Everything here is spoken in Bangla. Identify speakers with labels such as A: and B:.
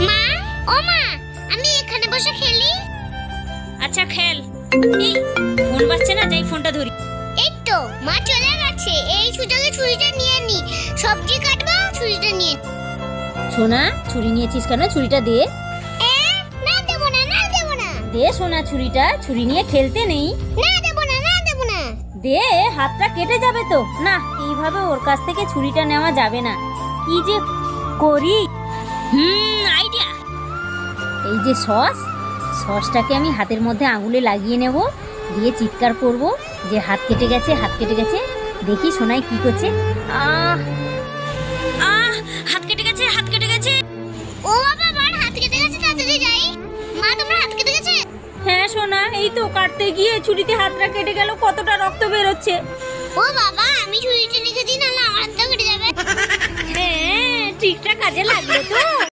A: মা, ও মা, আমি এখানে বসে খেলি।
B: আচ্ছা খেল। এই ফোন বাজছে না, যাই ফোনটা ধরি।
A: এই তো মা চলে গেছে, এই সুযোগে ছুরিটা নিয়ে নি। সবজি কাটবো, ছুরিটা নিয়ে।
B: সোনা, ছুরি নিয়েছিস কেন? ছুরিটা দে।
A: না দেবো না, না দেবো না।
B: দে সোনা ছুরিটা, ছুরি নিয়ে খেলতে নেই।
A: না দেবো না, না দেবো না।
B: দে, হাতটা কেটে যাবে তো। না, এইভাবে ওর কাছ থেকে ছুরিটা নেওয়া যাবে না। কি যে করি। আইডিয়া। এই যে সসটাকে আমি হাতের মধ্যে আঙুলে লাগিয়ে নেব, দিয়ে চিৎকার করব যে হাত কেটে গেছে, হাত কেটে গেছে। দেখি সোনাই কি করছে। আহ আহ হাত কেটে গেছে, হাত কেটে গেছে।
A: ও বাবা, আমার হাত কেটে গেছে, তাড়াতাড়ি যাই। মা, তোমার হাত কেটে গেছে?
B: হ্যাঁ সোনা, এই তো কাটতে গিয়ে ছুরিতে হাতটা কেটে গেল, কতটা রক্ত বেরোচ্ছে।
A: ও বাবা, আমি ছুরিটা রেখে দিই, নাহলে আমার হাতটা কেটে যাবে।
B: হ্যাঁ, ট্রিকটা কাজে লাগলো তো।